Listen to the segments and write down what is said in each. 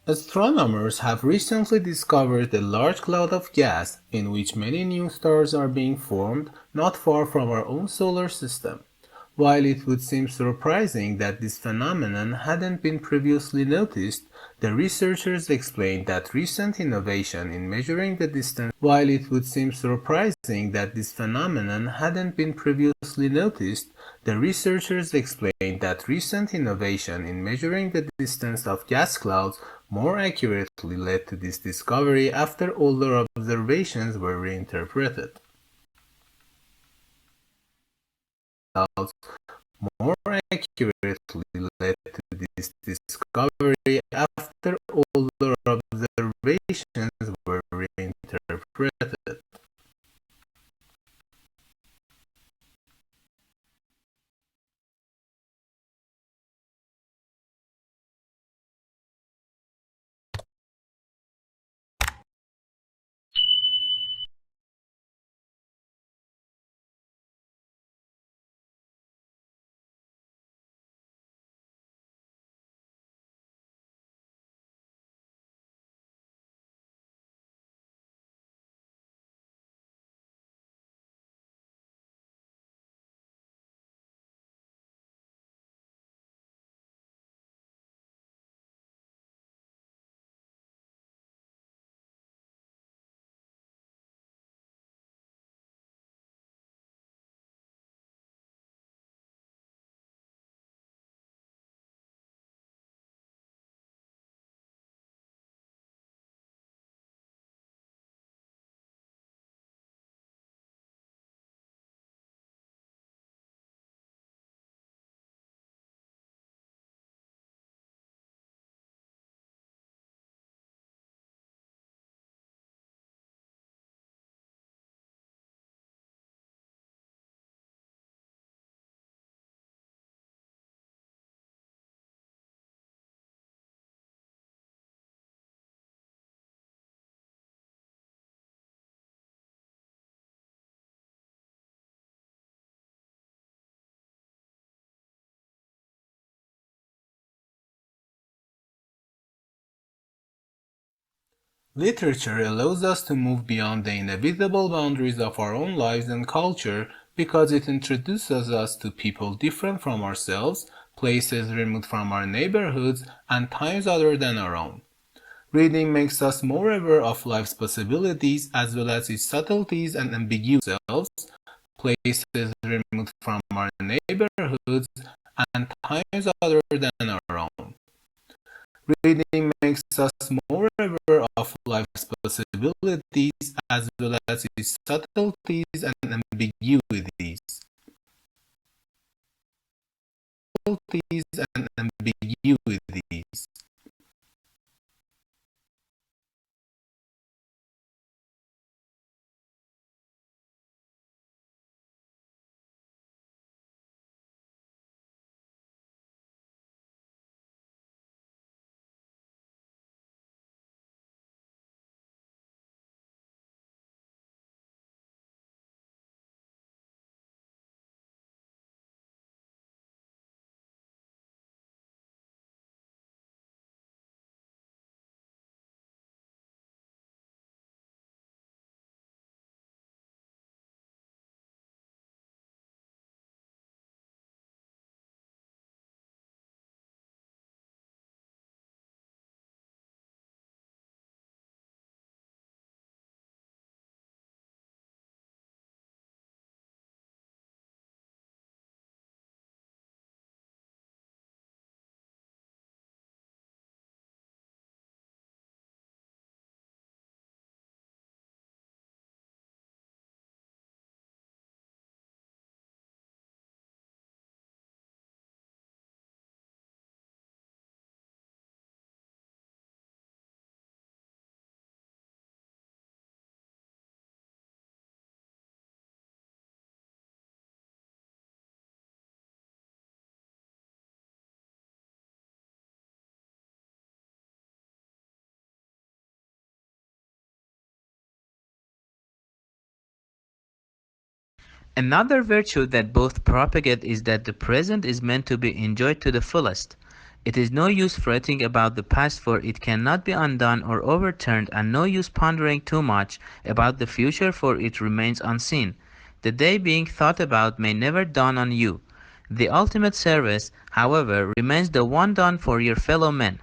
Astronomers have recently discovered a large cloud of gas in which many new stars are being formed not far from our own solar system. While it would seem surprising that this phenomenon hadn't been previously noticed, the researchers explained that recent innovation in measuring the distance while it would seem surprising that this phenomenon hadn't been previously noticed, the researchers explained that recent innovation in measuring the distance of gas clouds more accurately led to this discovery after older observations were reinterpreted. Clouds more accurately led to this discovery after older observations were reinterpreted. Literature allows us to move beyond the inevitable boundaries of our own lives and culture because it introduces us to people different from ourselves, places removed from our neighborhoods, and times other than our own. Reading makes us more aware of life's possibilities as well as its subtleties and ambiguities, places removed from our neighborhoods, and times other than our own. Reading makes us more aware of life's possibilities as well as its subtleties and ambiguities. Subtleties and ambiguities. Another virtue that both propagate is that the present is meant to be enjoyed to the fullest. It is no use fretting about the past, for it cannot be undone or overturned, and no use pondering too much about the future, for it remains unseen. The day being thought about may never dawn on you. The ultimate service, however, remains the one done for your fellow men.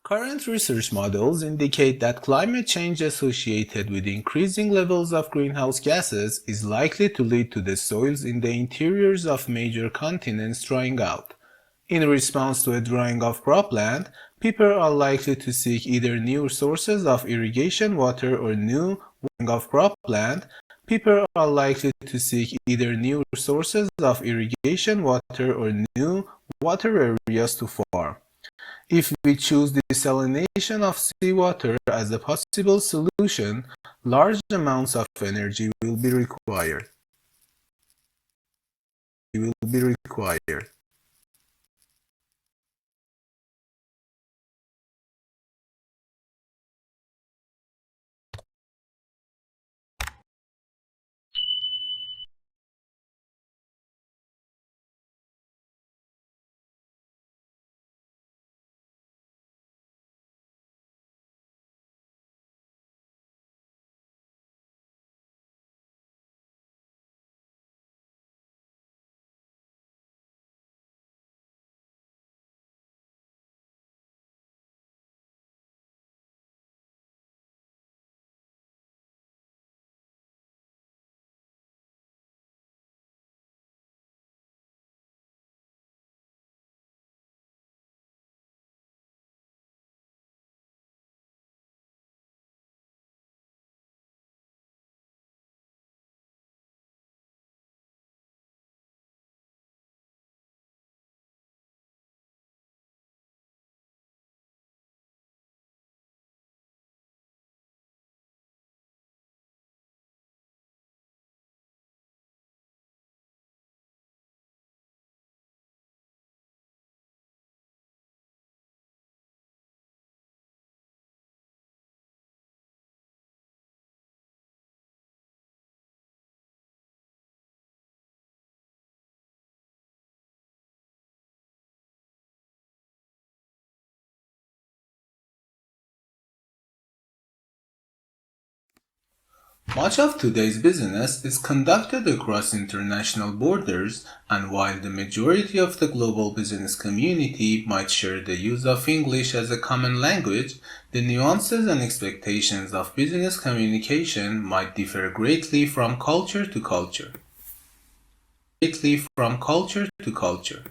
Current research models indicate that climate change associated with increasing levels of greenhouse gases is likely to lead to the soils in the interiors of major continents drying out. In response to a drying of cropland, people are likely to seek either new sources of irrigation water or new of cropland. People are likely to seek either new sources of irrigation water or new water areas to farm. If we choose desalination of seawater as a possible solution, large amounts of energy will be required. Will be required. Much of today's business is conducted across international borders, and while the majority of the global business community might share the use of English as a common language, the nuances and expectations of business communication might differ greatly from culture to culture. Greatly from culture to culture.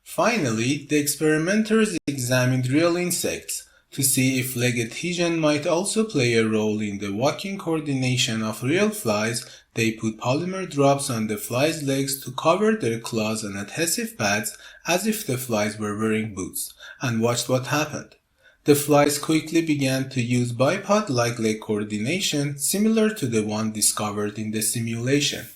Finally, the experimenters examined real insects to see if leg adhesion might also play a role in the walking coordination of real flies. They put polymer drops on the flies' legs to cover their claws and adhesive pads as if the flies were wearing boots, and watched what happened. The flies quickly began to use bipod-like leg coordination similar to the one discovered in the simulation.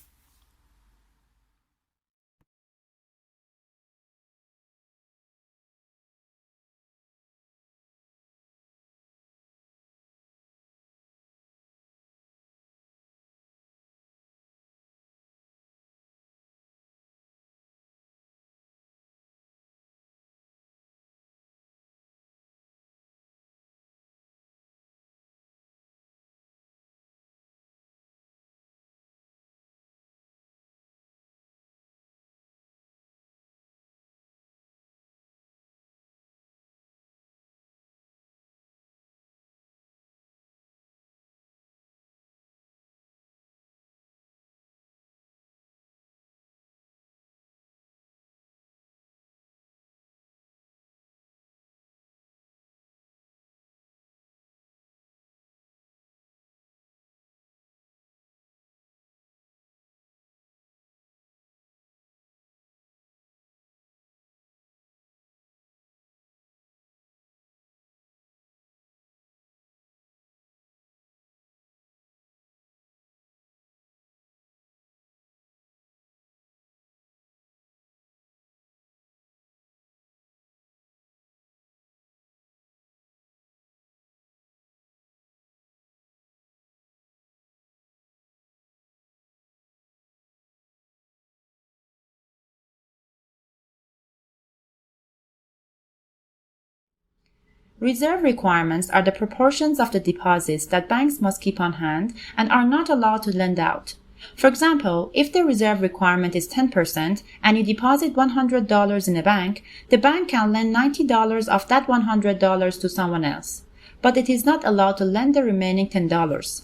Reserve requirements are the proportions of the deposits that banks must keep on hand and are not allowed to lend out. For example, if the reserve requirement is 10% and you deposit $100 in a bank, the bank can lend $90 of that $100 to someone else, but it is not allowed to lend the remaining $10.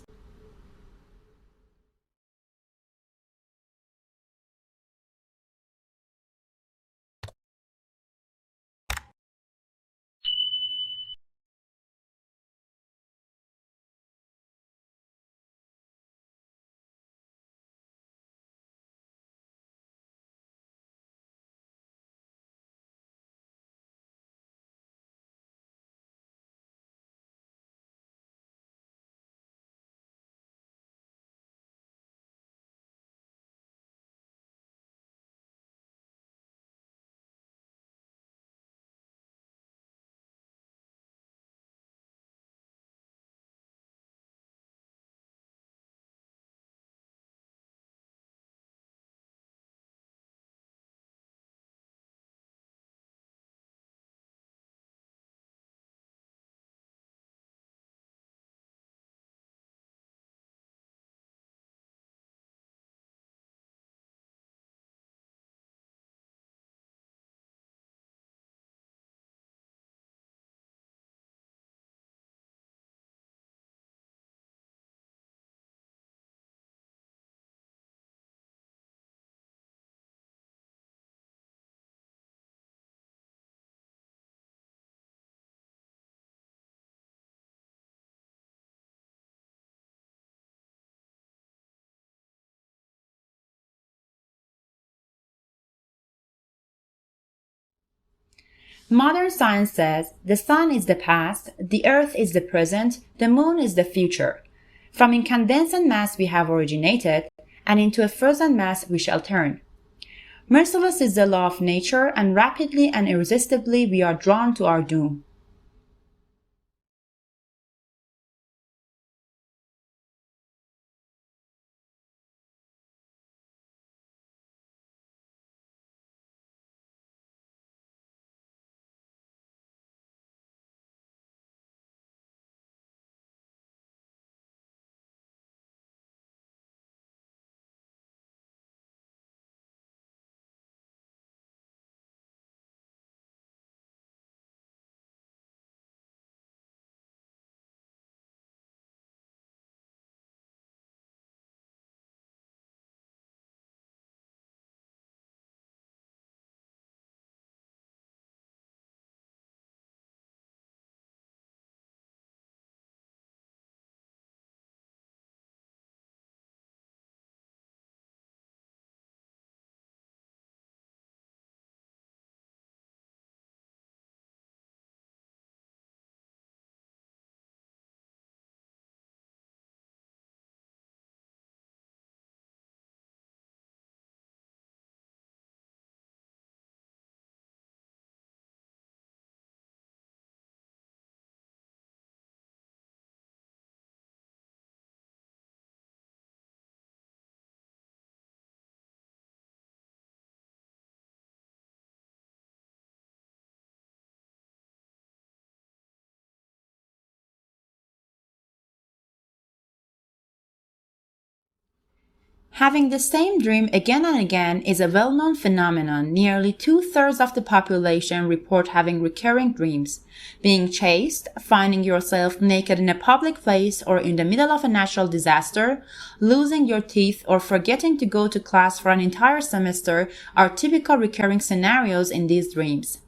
Modern science says the sun is the past, the earth is the present, the moon is the future. From incandescent mass we have originated, and into a frozen mass we shall turn. Merciless is the law of nature, and rapidly and irresistibly we are drawn to our doom. Having the same dream again and again is a well-known phenomenon. Nearly 2/3 of the population report having recurring dreams. Being chased, finding yourself naked in a public place or in the middle of a natural disaster, losing your teeth, or forgetting to go to class for an entire semester are typical recurring scenarios in these dreams.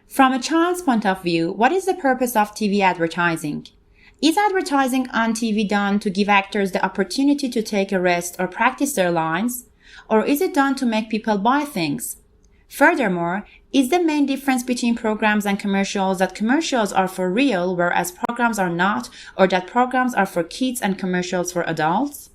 From a child's point of view, what is the purpose of TV advertising? Is advertising on TV done to give actors the opportunity to take a rest or practice their lines? Or is it done to make people buy things? Furthermore, is the main difference between programs and commercials that commercials are for real whereas programs are not, or that programs are for kids and commercials for adults?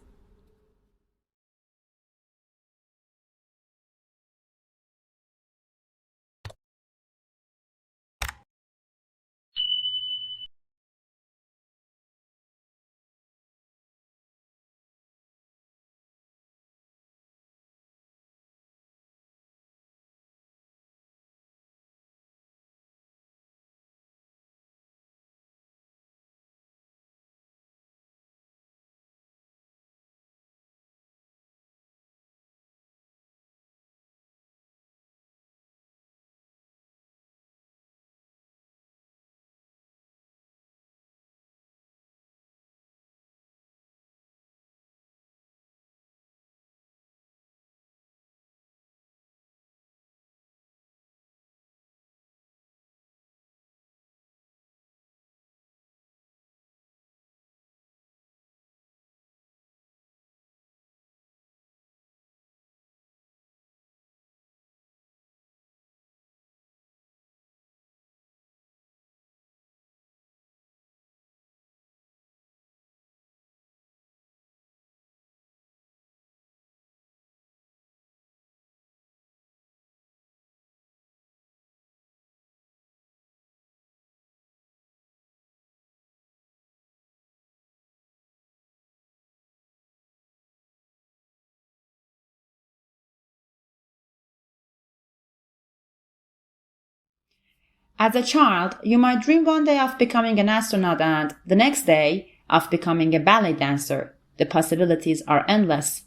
As a child, you might dream one day of becoming an astronaut and, the next day, of becoming a ballet dancer. The possibilities are endless.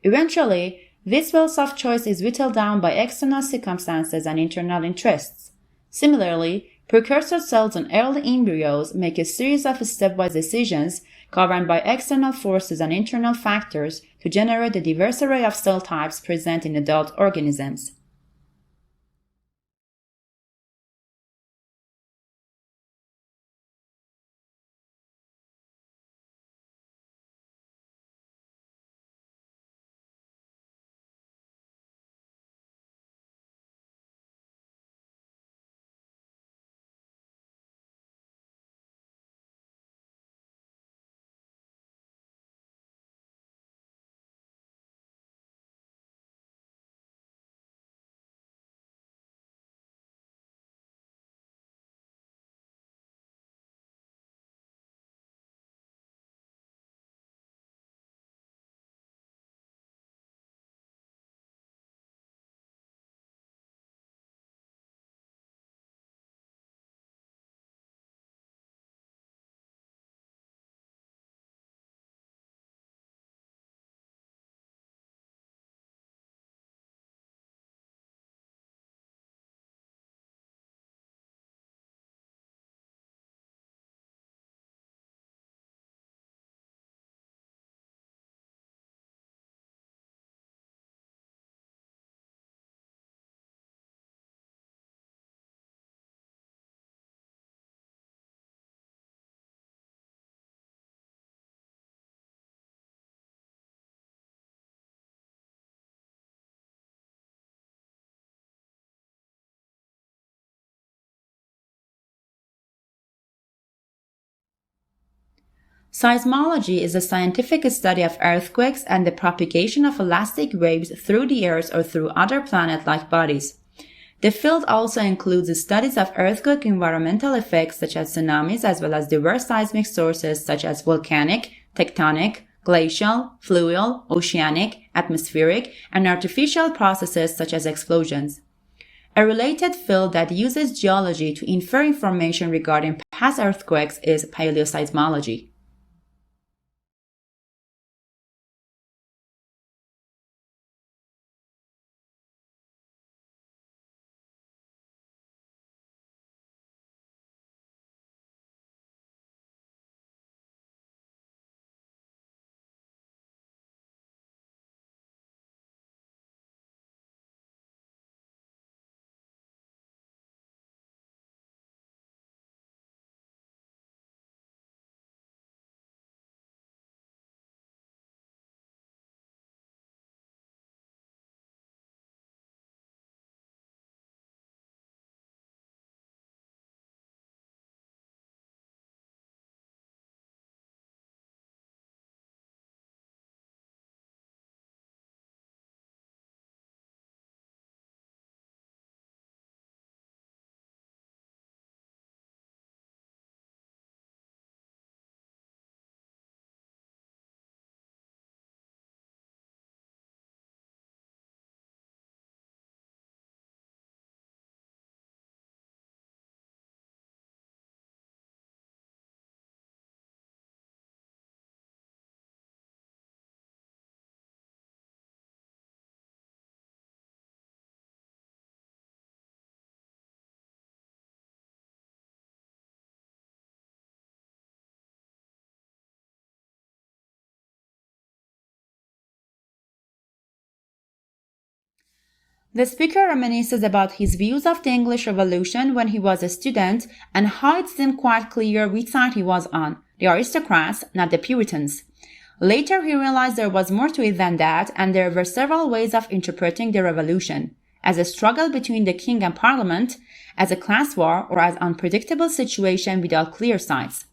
Eventually, this wealth of choice is whittled down by external circumstances and internal interests. Similarly, precursor cells and early embryos make a series of stepwise decisions governed by external forces and internal factors to generate the diverse array of cell types present in adult organisms. Seismology is a scientific study of earthquakes and the propagation of elastic waves through the Earth or through other planet-like bodies. The field also includes the studies of earthquake environmental effects such as tsunamis as well as diverse seismic sources such as volcanic, tectonic, glacial, fluvial, oceanic, atmospheric, and artificial processes such as explosions. A related field that uses geology to infer information regarding past earthquakes is paleoseismology. The speaker reminisces about his views of the English Revolution when he was a student and how it seemed quite clear which side he was on, the aristocrats, not the Puritans. Later he realized there was more to it than that, and there were several ways of interpreting the revolution, as a struggle between the king and parliament, as a class war, or as unpredictable situation without clear sides.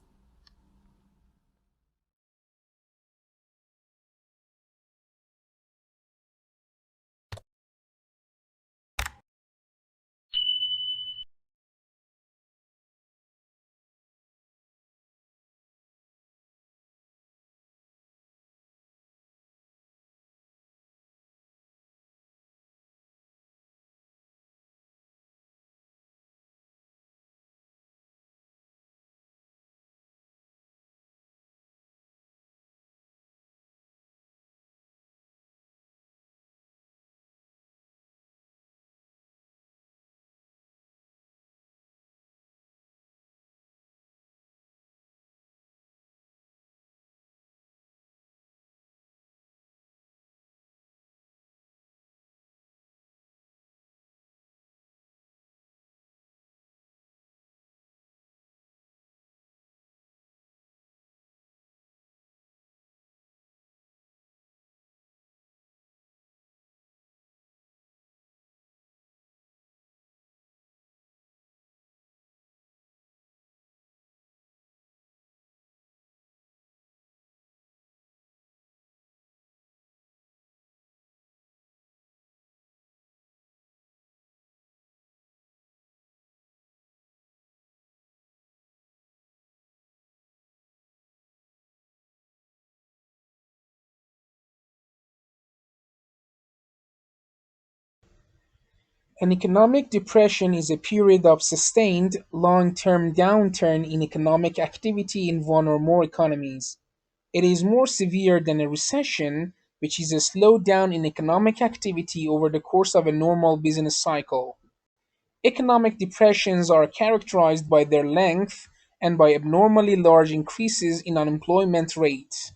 An economic depression is a period of sustained, long-term downturn in economic activity in one or more economies. It is more severe than a recession, which is a slowdown in economic activity over the course of a normal business cycle. Economic depressions are characterized by their length and by abnormally large increases in unemployment rate.